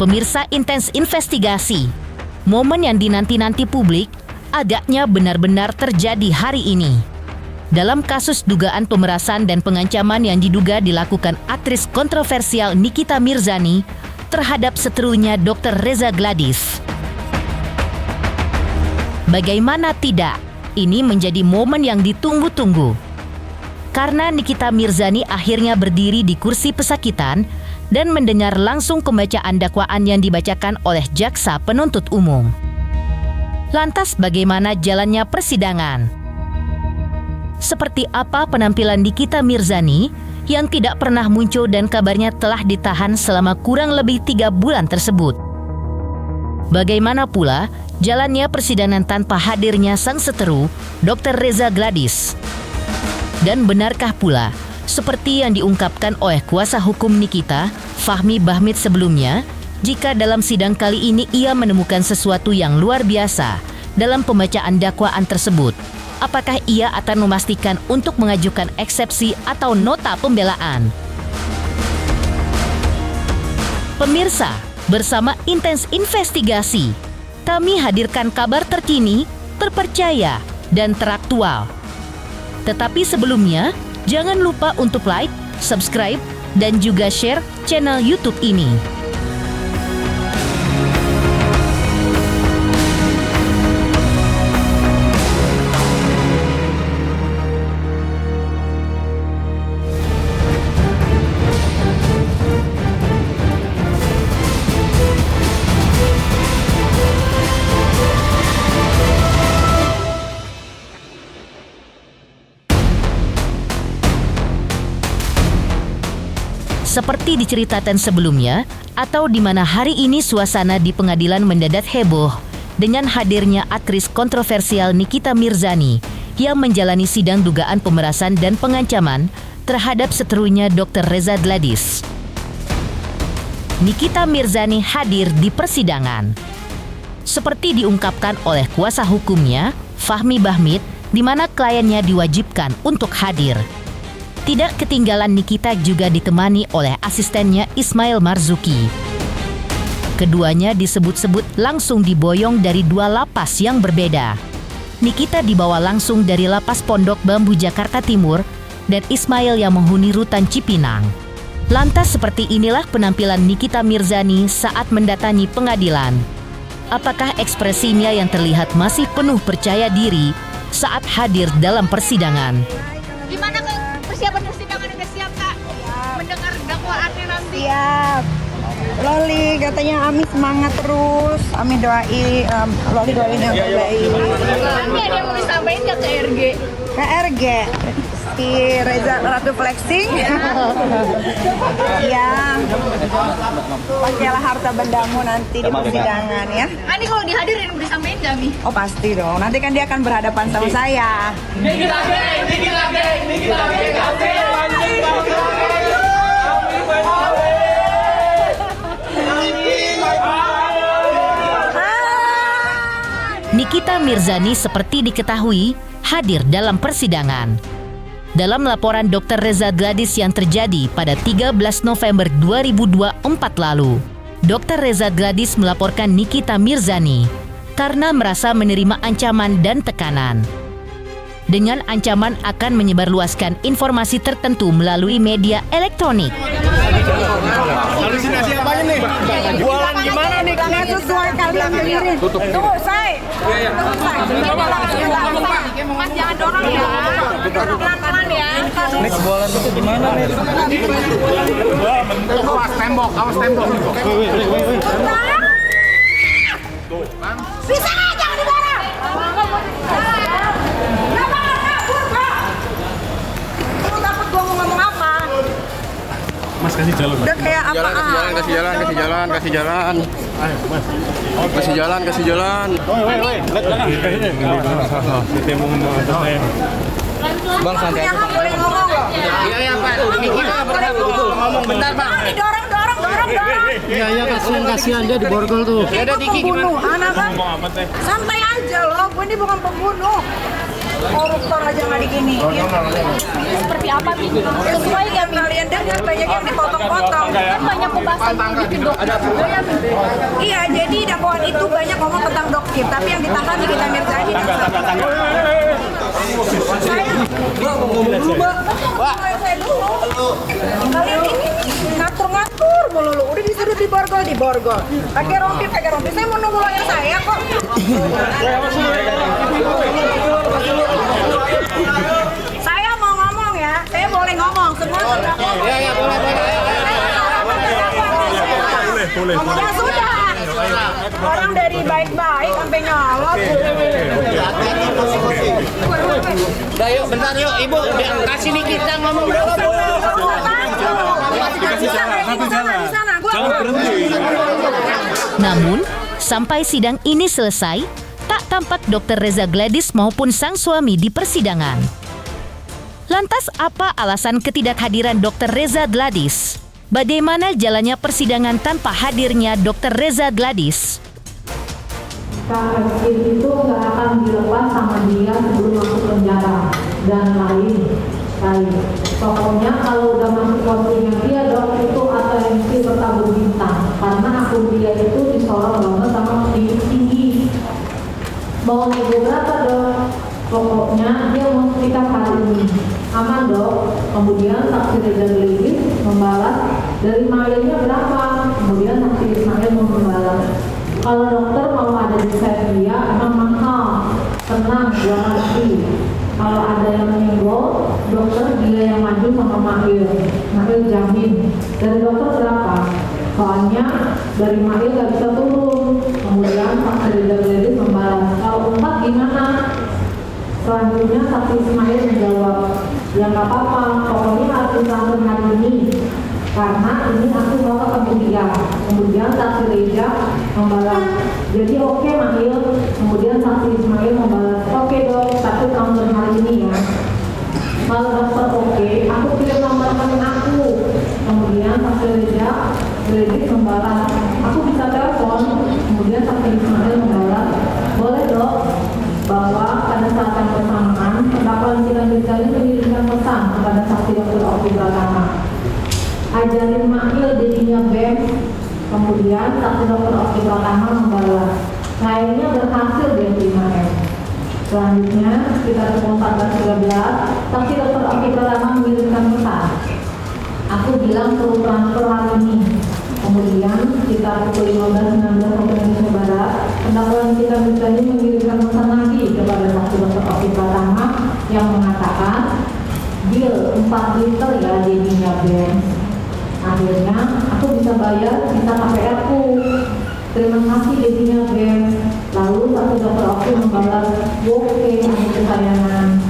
Pemirsa Intens Investigasi, momen yang dinanti-nanti publik agaknya benar-benar terjadi hari ini. Dalam kasus dugaan pemerasan dan pengancaman yang diduga dilakukan aktris kontroversial Nikita Mirzani terhadap seterunya Dr. Reza Gladys. Bagaimana tidak, ini menjadi momen yang ditunggu-tunggu. Karena Nikita Mirzani akhirnya berdiri di kursi pesakitan dan mendengar langsung pembacaan dakwaan yang dibacakan oleh jaksa penuntut umum. Lantas bagaimana jalannya persidangan? Seperti apa penampilan Nikita Mirzani yang tidak pernah muncul dan kabarnya telah ditahan selama kurang lebih 3 bulan tersebut? Bagaimana pula jalannya persidangan tanpa hadirnya sang seteru, Dr. Reza Gladys? Dan benarkah pula, seperti yang diungkapkan oleh kuasa hukum Nikita, Fahmi Bahmid sebelumnya, jika dalam sidang kali ini ia menemukan sesuatu yang luar biasa dalam pembacaan dakwaan tersebut, apakah ia akan memastikan untuk mengajukan eksepsi atau nota pembelaan? Pemirsa, bersama Intens Investigasi, kami hadirkan kabar terkini, terpercaya, dan teraktual. Tetapi sebelumnya, jangan lupa untuk like, subscribe, dan juga share channel YouTube ini. Seperti diceritakan sebelumnya, atau di mana hari ini suasana di pengadilan mendadak heboh dengan hadirnya aktris kontroversial Nikita Mirzani yang menjalani sidang dugaan pemerasan dan pengancaman terhadap seterunya Dr. Reza Gladys. Nikita Mirzani hadir di persidangan. Seperti diungkapkan oleh kuasa hukumnya, Fahmi Bahmid, di mana kliennya diwajibkan untuk hadir. Tidak ketinggalan, Nikita juga ditemani oleh asistennya Ismail Marzuki. Keduanya disebut-sebut langsung diboyong dari 2 lapas yang berbeda. Nikita dibawa langsung dari Lapas Pondok Bambu Jakarta Timur dan Ismail yang menghuni rutan Cipinang. Lantas seperti inilah penampilan Nikita Mirzani saat mendatangi pengadilan. Apakah ekspresinya yang terlihat masih penuh percaya diri saat hadir dalam persidangan? Gimana Kak? Persiapan persidangan udah siap Kak? Mendengar dakwaannya nanti? Siap. Loli katanya Ami semangat terus. Ami doain, Loli doain yang terbaik. Ami ada yang mau disampaikan nggak ke RG? Ke RG si Reza Ratu Flexing. Iya. Pakailah harta bendamu nanti di persidangan ya. Ani kalau dihadirin mau disampaikan nggak Mi? Oh pasti dong. Nanti kan dia akan berhadapan sama saya. Nikita Mirzani seperti diketahui hadir dalam persidangan. Dalam laporan Dr. Reza Gladys yang terjadi pada 13 November 2024 lalu, Dr. Reza Gladys melaporkan Nikita Mirzani karena merasa menerima ancaman dan tekanan. Dengan ancaman akan menyebarluaskan informasi tertentu melalui media elektronik. Halusinasi apanya nih? Jualan gimana nih? Nggak sesuai kalian dengerin. Tunggu, say. Tunggu, say. Mas jangan dorong ya. Pelan-pelan ya. Nih jualan itu gimana nih? Awas tembok. Bisa nggak jangan dibarang? Kenapa nggak kabur, Pak? Lu takut gua mau ngomong apa? Mas kasih jalan. Udah kayak apa? Kasih jalan. Ayo, Mas. Kasih jalan. Woi. Lihat jangan. Kita mau saya. Bang santai Yang aja. nggak boleh ngomong loh. Iya, Pak. Kita pernah ngomong bentar, Bang. Dorong. Iya, kasihan dia di borgol tuh. Ya udah Diki gimana? Pembunuh, anak kan? Ngomong apa teh? Santai aja loh, gue ini bukan pembunuh. koruptor aja nggak diginiin. Seperti apa nih? Sesuai Yang kalian dengar banyak yang dipotong-potong. kan banyak pembahasan yang bikin dokter juga ya. Iya, jadi dakwaan itu banyak ngomong tentang dokter, tapi yang ditangani kita Mirzani. Saya dulu. Kalian ini ngatur-ngatur mulu. Udah disuruh diborgol. Pakai rompi. Saya mau nunggu lawyer saya kok. Saya mau ngomong ya. Saya boleh ngomong semua. Ya, boleh. Ya sudah. Orang dari baik-baik sampai nyolot. Udah yuk, bentar yuk, Ibu. Kasih nih kita ngomong dulu. Namun, sampai sidang ini selesai, tak tampak Dr. Reza Gladys maupun sang suami di persidangan. Lantas apa alasan ketidakhadiran Dr. Reza Gladys? Bagaimana jalannya persidangan tanpa hadirnya Dr. Reza Gladys? KFC itu nggak akan dilepas sama dia sebelum masuk penjara dan lain. Pokoknya kalau udah masuk posisinya dia dok itu ATMC bertabur bintang karena akun dia itu disorot banget sama tinggi. Mau nego berapa dok? Pokoknya dia mau kita hari ini. Aman dok. Kemudian saksi Reza Gladys membalas dari mailnya berapa? Kemudian saksi Ismail membalas. Kalau dokter mau ada di site dia emang mahal, tenang, jangan hati. Kalau ada yang menyenggol, dokter dia yang maju sama Mahir jamin. Dari dokter berapa? Soalnya dari Mahir gak bisa turun. Kemudian saksi Reza Gladys membalas, kalau 4 gimana? Selanjutnya saksi Ismail menjawab, ya gak apa-apa, pokoknya harus ditransfer hari ini. Karena ini aku mau ketemu dia. Kemudian saksi Reza membalas, jadi oke Mahil. Kemudian saksi Ismail membalas, oke dok, tapi transfer hari ini ya. Kalau dokter oke, aku kirim nomor rekening aku. Kemudian saksi Reza Gladys membalas, aku bisa telepon. Kemudian saksi Ismail membalas, boleh dok, bahwa pada saat yang bersamaan terdakwa Nikita Mirzani mengirimkan pesan kepada saksi Dr. Oki Pratama, ajarin Mahil jadinya BEM. Kemudian saksi Dr. Oki Pratama membalas, kayaknya berhasil dia terima M. Selanjutnya sekitar pukul 14.13 saksi Dr. Oki Pratama mengirimkan pesan, aku bilang perlu transfer hari ini. Kemudian sekitar pukul 15.19 waktu Indonesia Barat, terdakwa Nikita Mirzani mengirimkan pesan lagi kepada saksi Dr. Oki Pratama yang mengatakan, deal 4 liter ya jadinya BEM. Akhirnya aku bisa bayar sisa KPR ku. Terima kasih jadinya BEM. Lalu saksi Dr. Oki membalas, oke kesayangan.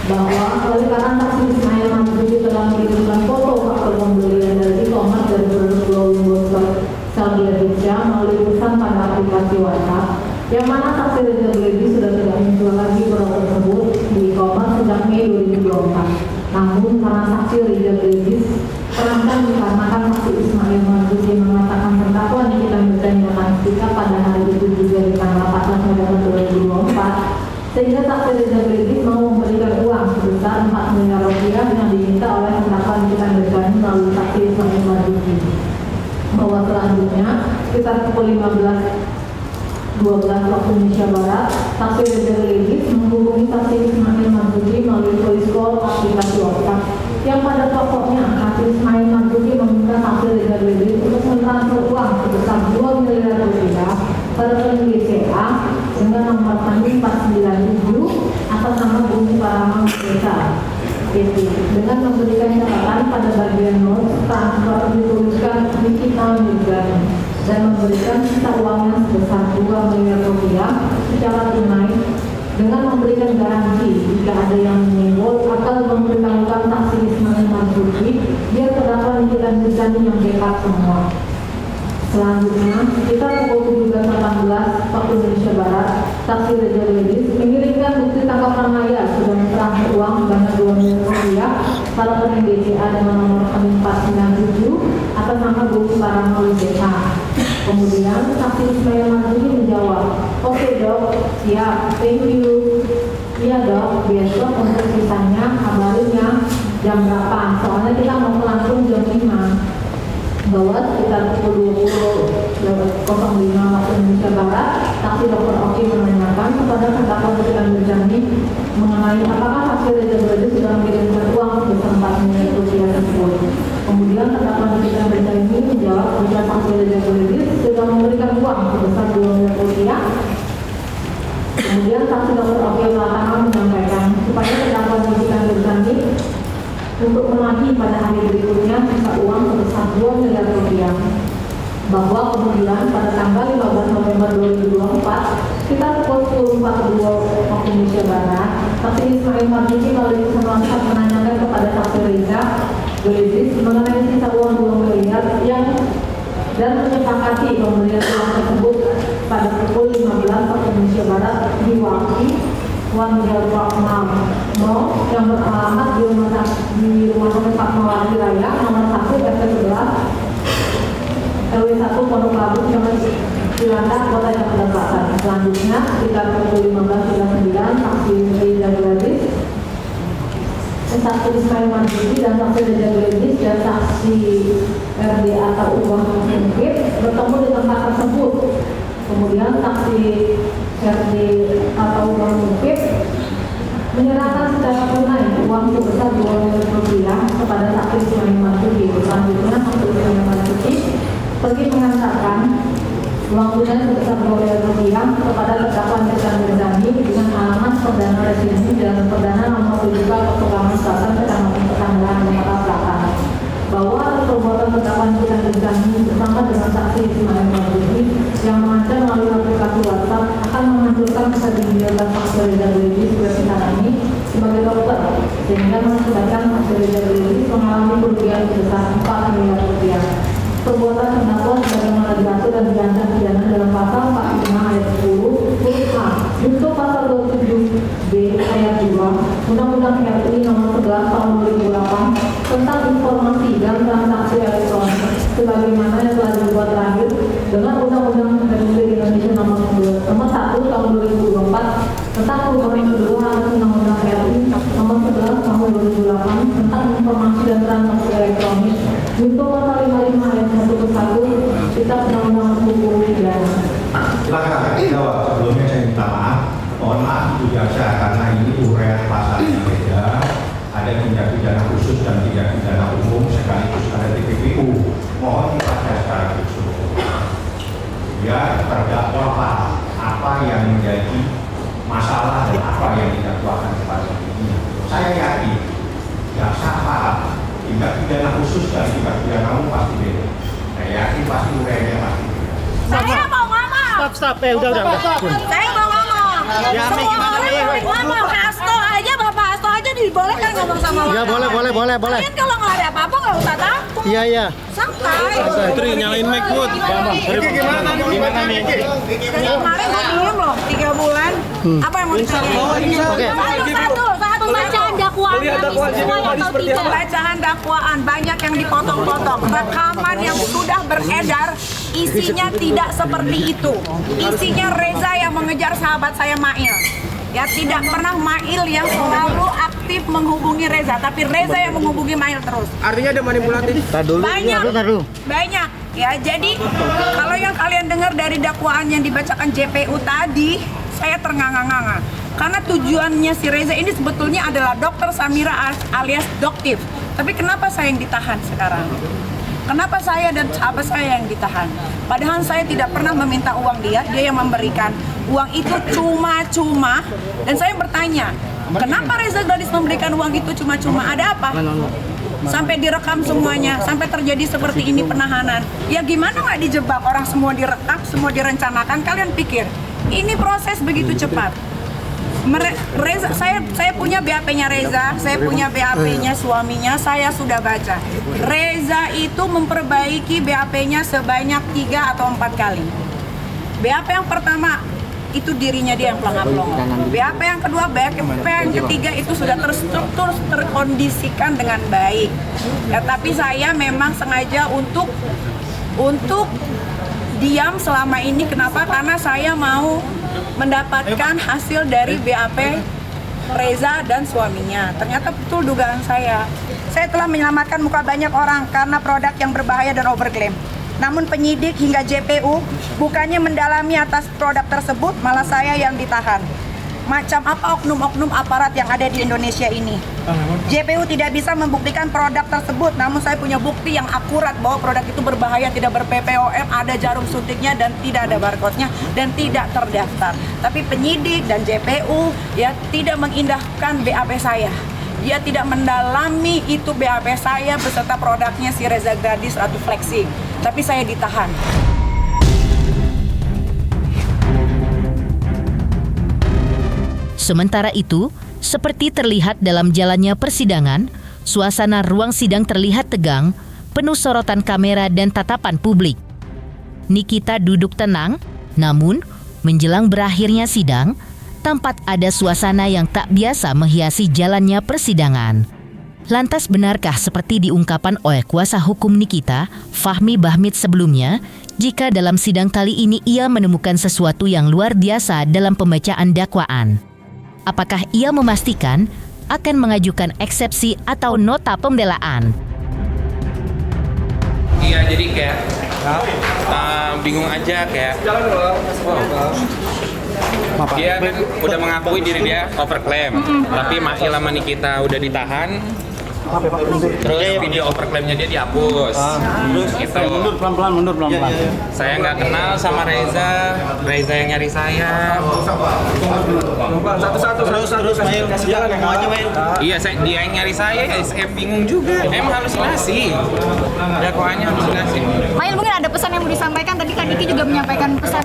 Bahwa oleh karena saksi Ismail Marzuki telah mengirimkan foto faktur pembelian dari e-commerce dari produk Glowing Booster Salgia melalui pesan pada aplikasi WhatsApp, yang mana saksi Reza Gladys sudah tidak menjual lagi produk tersebut di e-commerce sejak Mei 2024. Namun karena saksi Reza Gladys terancam dikarenakan saksi Ismail Marzuki mengatakan terdakwa Nikita Mirzani akan sikap pada hari itu juga di tanggal 14 November 2024, sehingga saksi Reza Gladys mau memberikan uang sebesar 4 miliar rupiah yang diminta oleh terdakwa Nikita Mirzani melalui saksi Ismail Marzuki. Bahwa selanjutnya sekitar pukul 15.12 waktu Indonesia Barat, saksi Reza Gladys menghubungi saksi Ismail Marzuki melalui voice call aplikasi WhatsApp, yang pada pokoknya saksi Ismail Marzuki meminta saksi Reza Gladys untuk mentransfer uang sebesar 2 miliar rupiah pada rekening BCA dengan nomor rekening 497 atas nama Bumi Parama Merdeka dengan memberikan catatan pada bagian notes transfer dituliskan Nikita Mirzani dan memberikan sisa uangnya sebesar 2 miliar rupiah secara tunai dengan memberikan garansi jika ada yang menyenggol atau memberitahukan saksi Ismail Marzuki biar terdakwa Nikita Mirzani yang backup semua. Selanjutnya, kita pukul 17.18 waktu Indonesia Barat, saksi Reza Gladys mengirimkan bukti tangkapan maya sudah mentransfer uang sebanyak 2 miliar rupiah pada rekening BCA dengan nomor rekening 497 atas nama Bumi Parama Merdeka. Kemudian saksi Ismail Marzuki menjawab, oke dok, siap, thank you. besok untuk sisanya kabarin ya jam berapa. Soalnya kita mau langsung jam 5. Bahwa sekitar pukul 20.05 waktu Indonesia Barat, saksi Dr. Oki menanyakan kepada terdakwa Richard Mirzani mengenai apakah saksi Reza Goledis sudah mengirimkan uang sebesar 4 miliar rupiah tersebut. Kemudian terdakwa Richard Mirzani menjawab jika saksi Reza Goledis sudah memberikan uang sebesar 2 miliar rupiah. Kemudian saksi Dr. Oki Latama menyampaikan supaya terdakwa Richard Mirzani untuk menagih pada hari berikutnya sisa uang sebesar 2 miliar rupiah. Bahwa kemudian pada tanggal 15 November 2024 sekitar pukul 10.42 waktu Indonesia Barat, saksi Ismail Marzuki melalui pesan WhatsApp menanyakan kepada saksi Reza Goledis mengenai sisa uang 2 miliar yang dan menyepakati pemberian uang tersebut pada pukul 15 waktu Indonesia Barat diwakili Wan Jalwakmal yang beralamat di rumah sakit Fatmawati Raya nomor 1 RT 11 RW 1 Pondok Labu Jalan Cilandak Kota Jakarta Selatan. Selanjutnya sekitar pukul 15.09 saksi Reza Goledis, saksi Ismail Marzuki dan saksi Reza Goledis dan saksi RD atau Ubah Mungkit bertemu di tempat tersebut. Kemudian saksi RD atau Ubah Mungkit menyerahkan secara tunai uang sebesar 2 miliar rupiah kepada saksi Ismail Marzuki. Selanjutnya saksi Ismail Marzuki pergi mengantarkan uang tunai sebesar 2 miliar rupiah kepada terdakwa Richard Mirzani dengan alamat Perdana Residensi Jalan Perdana nomor 7 Pekalongan Selatan, Kecamatan Pesanggerahan, Jakarta Selatan. Bahwa perbuatan terdakwa Richard Mirzani bersama dengan saksi Ismail Marzuki yang mengancam melalui aplikasi WhatsApp akan menghancurkan kredibilitas saksi Reza Goledis ini sebagai dokter, sehingga mengakibatkan saksi Reza Goledis mengalami kerugian sebesar 4 miliar rupiah. Perbuatan terdakwa sebagaimana diatur dan diancam pidana dalam pasal 45 ayat 10 huruf H junto pasal 27B ayat 2 Undang-Undang RI nomor 11 tahun 2008 tentang informasi dan transaksi elektronik sebagaimana yang telah dibuat terakhir dengan Undang-Undang Republik Indonesia nomor 1 tahun 2024 tentang perubahan kedua atas Undang-Undang RI nomor 11 tahun 2008 tentang informasi dan transaksi elektronik junto pasal 55 ayat 1 ke 1 Kitab Undang-Undang Hukum Pidana. Silakan jawab. Sebelumnya saya minta maaf, mohon maaf Bu Jaksa karena ini uraian pasalnya beda. Ada tindak pidana khusus dan tindak pidana umum sekaligus ada TPPU. Mohon dibaca secara khusus. Ya, terdakwa paham apa yang menjadi masalah dan apa yang didakwakan kepada ini. Saya yakin jaksa paham tindak pidana khusus dan tindak pidana umum pasti beda. Saya yakin pasti uraiannya pasti beda. Saya mau ngomong. Stop, udah. Saya mau ngomong. Semua orang boleh ngomong. Hasto aja, Bapak Hasto aja dibolehkan ngomong sama Ya wartawan. boleh. Kalian kalau nggak ada apa-apa nggak usah takut. Iya. Santai. Itu nyalain mic buat. Gimana nih? Dari kemarin gue belum loh, 3 bulan. Apa yang mau ditanya? Oke. Satu. Pembacaan dakwaan Pembacaan dakwaan banyak yang dipotong-potong. Rekaman yang sudah beredar isinya tidak seperti itu. Isinya Reza yang mengejar sahabat saya Mail. Ya, tidak pernah Mail yang selalu aktif menghubungi Reza, tapi Reza yang menghubungi Mail terus. Artinya ada manipulatif. Banyak. Ya, jadi kalau yang kalian dengar dari dakwaan yang dibacakan JPU tadi, saya ternganga-nganga. Karena tujuannya si Reza ini sebetulnya adalah Dokter Samira alias Doktif. Tapi kenapa saya yang ditahan sekarang? Kenapa saya dan sahabat saya yang ditahan? Padahal saya tidak pernah meminta uang dia yang memberikan. Uang itu cuma-cuma. Dan saya bertanya, kenapa Reza Goledis memberikan uang itu cuma-cuma? Ada apa? Sampai direkam semuanya, sampai terjadi seperti ini penahanan. Ya gimana nggak dijebak? Orang semua direkam, semua direncanakan. Kalian pikir, ini proses begitu cepat? Reza, saya punya BAP-nya Reza, saya punya BAP-nya suaminya, saya sudah baca. Reza itu memperbaiki BAP-nya sebanyak 3 atau 4 kali. BAP yang pertama itu dirinya dia yang pelangap-pelong. BAP yang kedua, BAP yang ketiga itu sudah terstruktur, terkondisikan dengan baik. Ya, tapi saya memang sengaja untuk diam selama ini. Kenapa? Karena saya mau mendapatkan hasil dari BAP Reza dan suaminya. Ternyata betul dugaan saya. Saya telah menyelamatkan muka banyak orang karena produk yang berbahaya dan overklaim. Namun penyidik hingga JPU bukannya mendalami atas produk tersebut, malah saya yang ditahan. Macam apa oknum-oknum aparat yang ada di Indonesia ini? JPU tidak bisa membuktikan produk tersebut, namun saya punya bukti yang akurat bahwa produk itu berbahaya, tidak ber-PPOM, ada jarum suntiknya dan tidak ada barcode-nya dan tidak terdaftar. Tapi penyidik dan JPU ya tidak mengindahkan BAP saya. Dia tidak mendalami itu BAP saya beserta produknya si Reza Gradis Ratu Flexing. Tapi saya ditahan. Sementara itu, seperti terlihat dalam jalannya persidangan, suasana ruang sidang terlihat tegang, penuh sorotan kamera dan tatapan publik. Nikita duduk tenang, namun menjelang berakhirnya sidang, tampak ada suasana yang tak biasa menghiasi jalannya persidangan. Lantas benarkah seperti diungkapkan oleh kuasa hukum Nikita, Fahmi Bahmit sebelumnya, jika dalam sidang kali ini ia menemukan sesuatu yang luar biasa dalam pembacaan dakwaan? Apakah ia memastikan akan mengajukan eksepsi atau nota pembelaan? Iya, jadi kayak bingung aja kayak dia kan udah mengakui diri dia overclaim, tapi Mail sama Nikita udah ditahan. Terus video overclaimnya dia dihapus. Gitu. Mundur pelan-pelan. Saya nggak kenal sama Reza yang nyari saya. Terus Mail jalan ngomong aja Mail. Iya, dia yang nyari saya bingung juga. Emang halusinasi. Dakwaannya halusinasi. Mail mungkin ada pesan yang mau disampaikan, tadi Kak Diki juga menyampaikan pesan.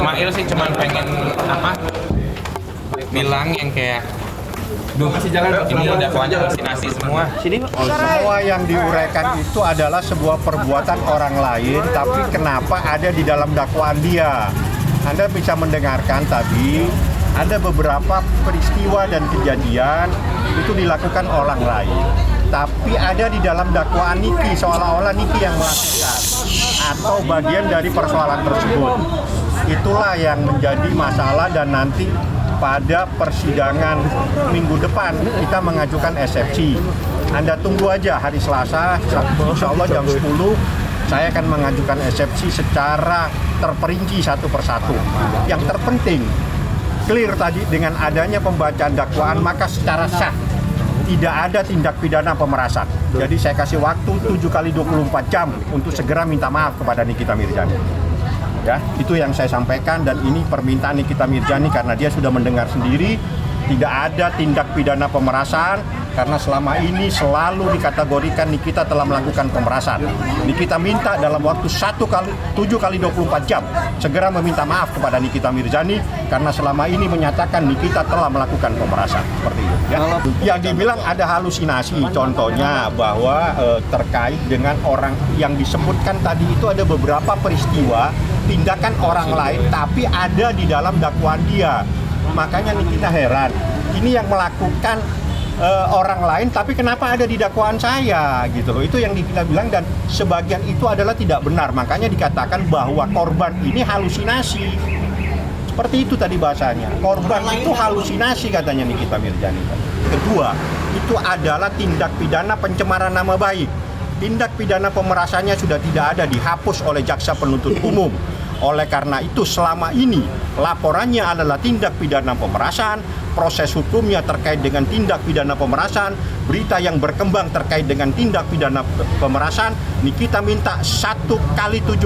Mail sih cuma pengen bilang yang kayak ini dakwaannya halusinasi semua. Semua yang diuraikan itu adalah sebuah perbuatan orang lain, tapi kenapa ada di dalam dakwaan dia? Anda bisa mendengarkan tadi, ada beberapa peristiwa dan kejadian itu dilakukan orang lain, tapi ada di dalam dakwaan Niki, seolah-olah Niki yang melakukan atau bagian dari persoalan tersebut. Itulah yang menjadi masalah dan nanti pada persidangan minggu depan kita mengajukan eksepsi. Anda tunggu aja hari Selasa, insya Allah jam 10 saya akan mengajukan eksepsi secara terperinci satu persatu. Yang terpenting, clear tadi dengan adanya pembacaan dakwaan maka secara sah tidak ada tindak pidana pemerasan. Jadi saya kasih waktu 7 kali 24 jam untuk segera minta maaf kepada Nikita Mirzani. Ya, itu yang saya sampaikan dan ini permintaan Nikita Mirzani karena dia sudah mendengar sendiri tidak ada tindak pidana pemerasan karena selama ini selalu dikategorikan Nikita telah melakukan pemerasan. Nikita minta dalam waktu 7 kali 24 jam segera meminta maaf kepada Nikita Mirzani karena selama ini menyatakan Nikita telah melakukan pemerasan seperti itu. Ya. Yang dibilang ada halusinasi, contohnya bahwa terkait dengan orang yang disebutkan tadi itu ada beberapa peristiwa tindakan orang lain tapi ada di dalam dakwaan dia. Makanya Nikita heran, ini yang melakukan orang lain tapi kenapa ada di dakwaan saya gitu loh. Itu yang Nikita bilang dan sebagian itu adalah tidak benar. Makanya dikatakan bahwa korban ini halusinasi. Seperti itu tadi bahasanya. Korban itu halusinasi katanya Nikita Mirzani. Kedua, itu adalah tindak pidana pencemaran nama baik. Tindak pidana pemerasannya sudah tidak ada, dihapus oleh jaksa penuntut umum. Oleh karena itu selama ini laporannya adalah tindak pidana pemerasan, proses hukumnya terkait dengan tindak pidana pemerasan, berita yang berkembang terkait dengan tindak pidana pemerasan, Nikita minta 1 kali 7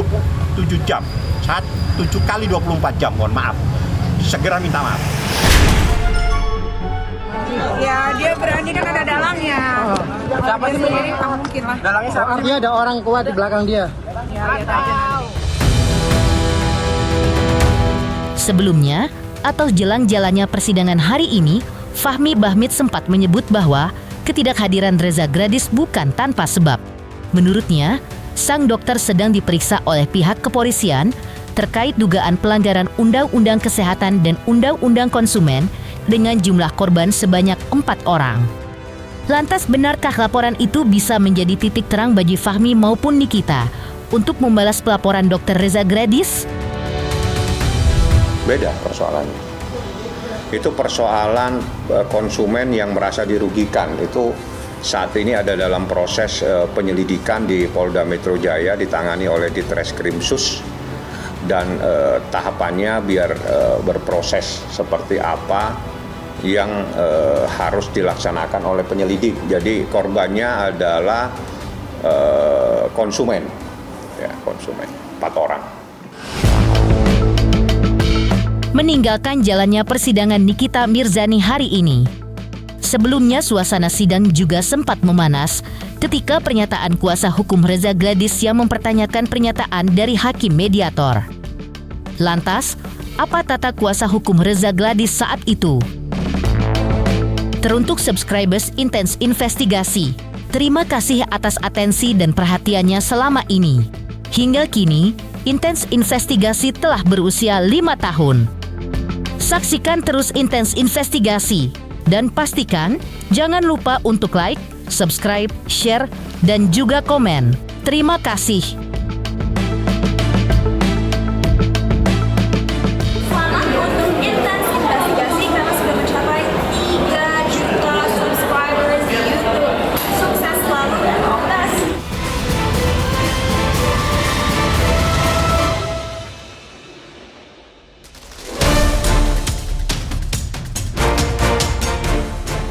jam, 7 kali 24 jam, mohon maaf, segera minta maaf. Ya dia berani kan ada dalangnya. Siapa sih sendiri nggak mungkin lah. Dalangnya siapa? Dia ada orang kuat di belakang dia. Ya lihat aja. Sebelumnya, atau jelang jalannya persidangan hari ini, Fahmi Bahmit sempat menyebut bahwa ketidakhadiran Reza Gradis bukan tanpa sebab. Menurutnya, sang dokter sedang diperiksa oleh pihak kepolisian terkait dugaan pelanggaran Undang-Undang Kesehatan dan Undang-Undang Konsumen dengan jumlah korban sebanyak 4 orang. Lantas benarkah laporan itu bisa menjadi titik terang bagi Fahmi maupun Nikita untuk membalas pelaporan Dr. Reza Gradis? Beda persoalannya. itu persoalan konsumen yang merasa dirugikan. Itu saat ini ada dalam proses penyelidikan di Polda Metro Jaya, ditangani oleh Ditreskrimsus, dan tahapannya biar berproses seperti apa yang harus dilaksanakan oleh penyelidik. Jadi korbannya adalah konsumen, ya, konsumen 4 orang. Meninggalkan jalannya persidangan Nikita Mirzani hari ini. Sebelumnya suasana sidang juga sempat memanas ketika pernyataan kuasa hukum Reza Gladys yang mempertanyakan pernyataan dari hakim mediator. Lantas, apa tata kuasa hukum Reza Gladys saat itu? Teruntuk subscribers Intens Investigasi, terima kasih atas atensi dan perhatiannya selama ini. Hingga kini, Intens Investigasi telah berusia 5 tahun. Saksikan terus Intens Investigasi dan pastikan jangan lupa untuk like, subscribe, share, dan juga komen. Terima kasih. Selamat untuk Intens Investigasi karena sudah mencapai 3 juta subscribers di YouTube. Sukses selalu dan all the best.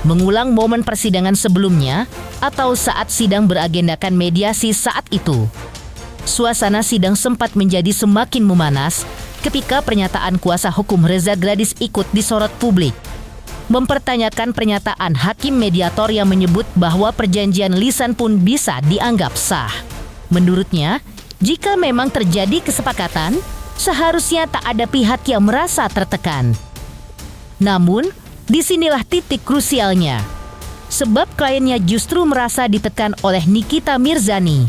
Mengulang momen persidangan sebelumnya atau saat sidang beragendakan mediasi saat itu. Suasana sidang sempat menjadi semakin memanas ketika pernyataan kuasa hukum Reza Gladys ikut disorot publik. Mempertanyakan pernyataan hakim mediator yang menyebut bahwa perjanjian lisan pun bisa dianggap sah. Menurutnya, jika memang terjadi kesepakatan, seharusnya tak ada pihak yang merasa tertekan. Namun, disinilah titik krusialnya. Sebab kliennya justru merasa ditekan oleh Nikita Mirzani.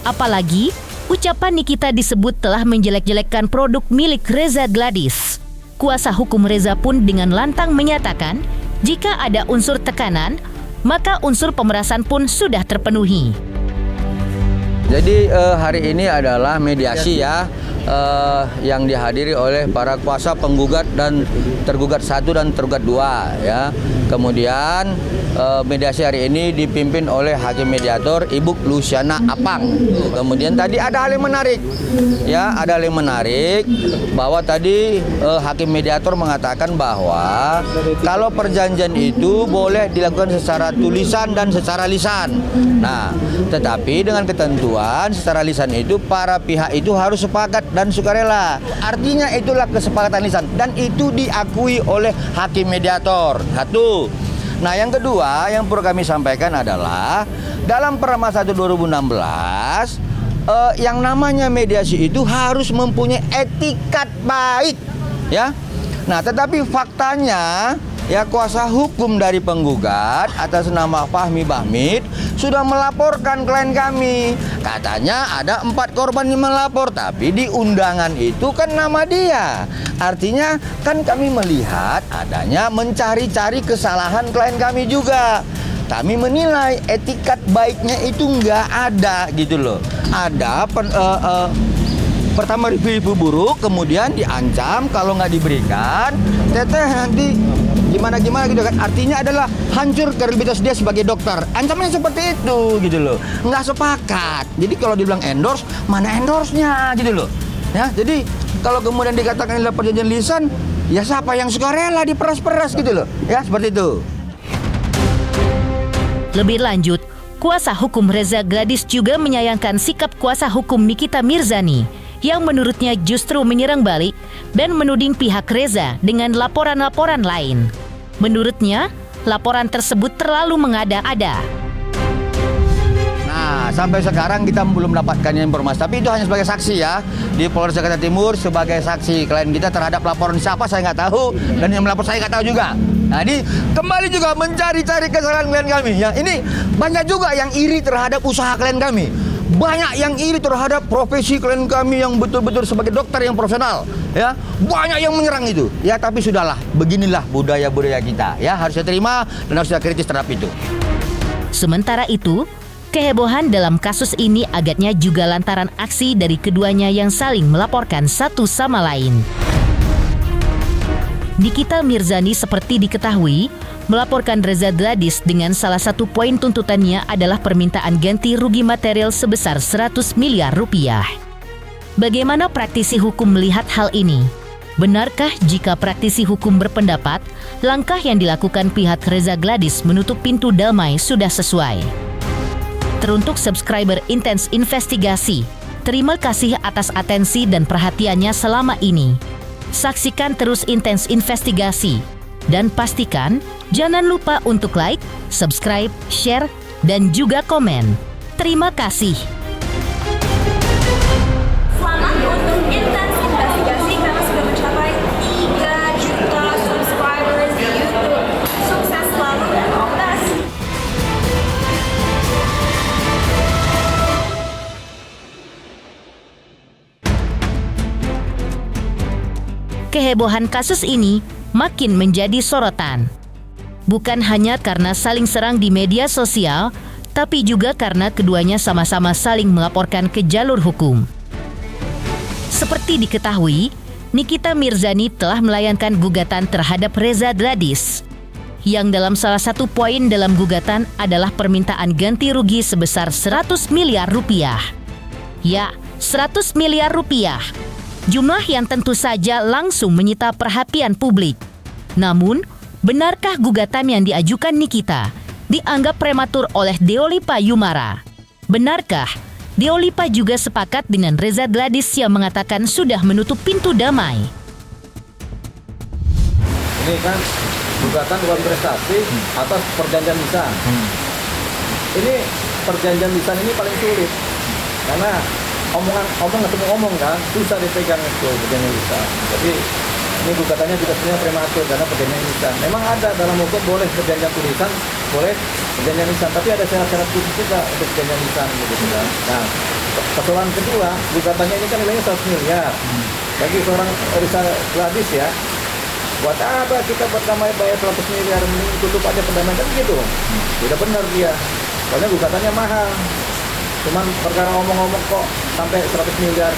Apalagi, ucapan Nikita disebut telah menjelek-jelekkan produk milik Reza Gladys. Kuasa hukum Reza pun dengan lantang menyatakan, jika ada unsur tekanan, maka unsur pemerasan pun sudah terpenuhi. Jadi hari ini adalah mediasi ya, yang dihadiri oleh para kuasa penggugat dan tergugat 1 dan tergugat 2 ya. Kemudian mediasi hari ini dipimpin oleh hakim mediator Ibu Luciana Apang. Kemudian tadi ada hal yang menarik ya, ada hal yang menarik bahwa tadi hakim mediator mengatakan bahwa kalau perjanjian itu boleh dilakukan secara tulisan dan secara lisan. Nah, tetapi dengan ketentuan secara lisan itu para pihak itu harus sepakat dan sukarela. Artinya itulah kesepakatan lisan dan itu diakui oleh hakim mediator. 1. Nah, yang kedua yang perlu kami sampaikan adalah dalam Perma 1 2016 yang namanya mediasi itu harus mempunyai etikat baik ya. Nah, tetapi faktanya ya kuasa hukum dari penggugat atas nama Fahmi Bahmid sudah melaporkan klien kami. Katanya ada 4 korban yang melapor, tapi di undangan itu kan nama dia. Artinya kan kami melihat adanya mencari-cari kesalahan klien kami juga. Kami menilai etikat baiknya itu nggak ada gitu loh. Ada pertama review buruk, kemudian diancam kalau nggak diberikan, teteh nanti gimana gitu kan. Artinya adalah hancur kredibilitas dia sebagai dokter. Ancamannya seperti itu gitu loh. Nggak sepakat. Jadi kalau dibilang endorse, mana endorse-nya gitu loh. Ya, jadi kalau kemudian dikatakan adalah perjanjian lisan, ya siapa yang suka rela diperas-peras gitu loh. Ya, seperti itu. Lebih lanjut, kuasa hukum Reza Gladys juga menyayangkan sikap kuasa hukum Nikita Mirzani yang menurutnya justru menyerang balik dan menuding pihak Reza dengan laporan-laporan lain. Menurutnya, laporan tersebut terlalu mengada-ada. Nah, sampai sekarang kita belum mendapatkan informasi, tapi itu hanya sebagai saksi ya. Di Polres Jakarta Timur sebagai saksi klien kita terhadap laporan siapa saya nggak tahu, dan yang melapor saya nggak tahu juga. Nah, ini kembali juga mencari-cari kesalahan klien kami ya. Ini banyak juga yang iri terhadap usaha klien kami. Banyak yang iri terhadap profesi klien kami yang betul-betul sebagai dokter yang profesional ya. Banyak yang menyerang itu ya, tapi sudahlah, beginilah budaya-budaya kita ya, harus kita terima dan harus kita kritis terhadap itu. Sementara itu, kehebohan dalam kasus ini agaknya juga lantaran aksi dari keduanya yang saling melaporkan satu sama lain. Nikita Mirzani seperti diketahui melaporkan Reza Gladys dengan salah satu poin tuntutannya adalah permintaan ganti rugi material sebesar 100 miliar rupiah. Bagaimana praktisi hukum melihat hal ini? Benarkah jika praktisi hukum berpendapat langkah yang dilakukan pihak Reza Gladys menutup pintu damai sudah sesuai? Teruntuk subscriber Intens Investigasi, terima kasih atas atensi dan perhatiannya selama ini. Saksikan terus Intens Investigasi dan pastikan jangan lupa untuk like, subscribe, share, dan juga komen. Terima kasih. Selamat untuk Intens Investigasi karena sudah mencapai 3 juta subscribers di YouTube. Sukses selalu dan all the best. Kehebohan kasus ini makin menjadi sorotan. Bukan hanya karena saling serang di media sosial, tapi juga karena keduanya sama-sama saling melaporkan ke jalur hukum. Seperti diketahui, Nikita Mirzani telah melayangkan gugatan terhadap Reza Gladys, yang dalam salah satu poin dalam gugatan adalah permintaan ganti rugi sebesar 100 miliar rupiah. Ya, 100 miliar rupiah. Jumlah yang tentu saja langsung menyita perhatian publik. Namun, benarkah gugatan yang diajukan Nikita dianggap prematur oleh Deolipa Yumara? Benarkah Deolipa juga sepakat dengan Reza Gladys yang mengatakan sudah menutup pintu damai? Ini kan gugatan prestasi atas perjanjian lisan. Ini perjanjian lisan ini paling sulit karena omong ketemu omong kan susah dipegang itu perjanjian lisan. Jadi ini gugatannya juga sebenarnya prematur karena perjanjian lisan. Memang ada dalam hukum boleh perjanjian tulisan, boleh perjanjian lisan, tapi ada syarat-syarat khusus juga untuk perjanjian lisan gitu kan. Nah, persoalan kedua, gugatannya ini kan nilainya 100 miliar. Bagi seorang Reza Gladys ya, buat apa kita buat damai bayar 100 miliar, mending tutup aja perdamaian kan gitu. Tidak benar dia. Soalnya gugatannya mahal. Cuman perkara ngomong-ngomong kok sampai 100 miliar.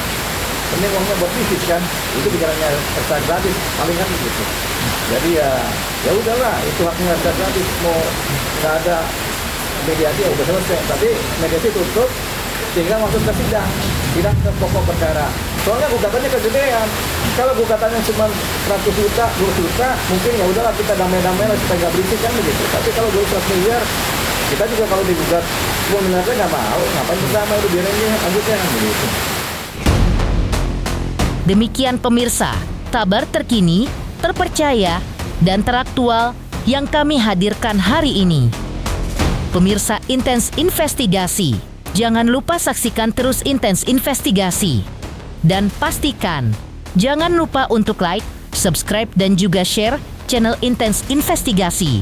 Ini uangnya buat bisnis kan, itu pikirannya Reza Gladys paling kan gitu. Jadi ya udahlah, itu haknya Reza Gladys, mau nggak ada mediasi ya udah selesai. Tapi mediasi tutup, tinggal masuk ke sidang ke pokok perkara. Soalnya gugatannya kegedean. Kalau gugatannya cuma 100 juta, 2 juta, mungkin ya udahlah kita damai-damai lah supaya nggak berisik kan begitu. Tapi kalau 200 miliar, kita juga kalau digugat 10 miliarnya nggak mau, ngapain bersama itu biarin aja lanjutnya kan begitu. Demikian pemirsa, kabar terkini, terpercaya, dan teraktual yang kami hadirkan hari ini. Pemirsa Intens Investigasi, jangan lupa saksikan terus Intens Investigasi. Dan pastikan, jangan lupa untuk like, subscribe, dan juga share channel Intens Investigasi.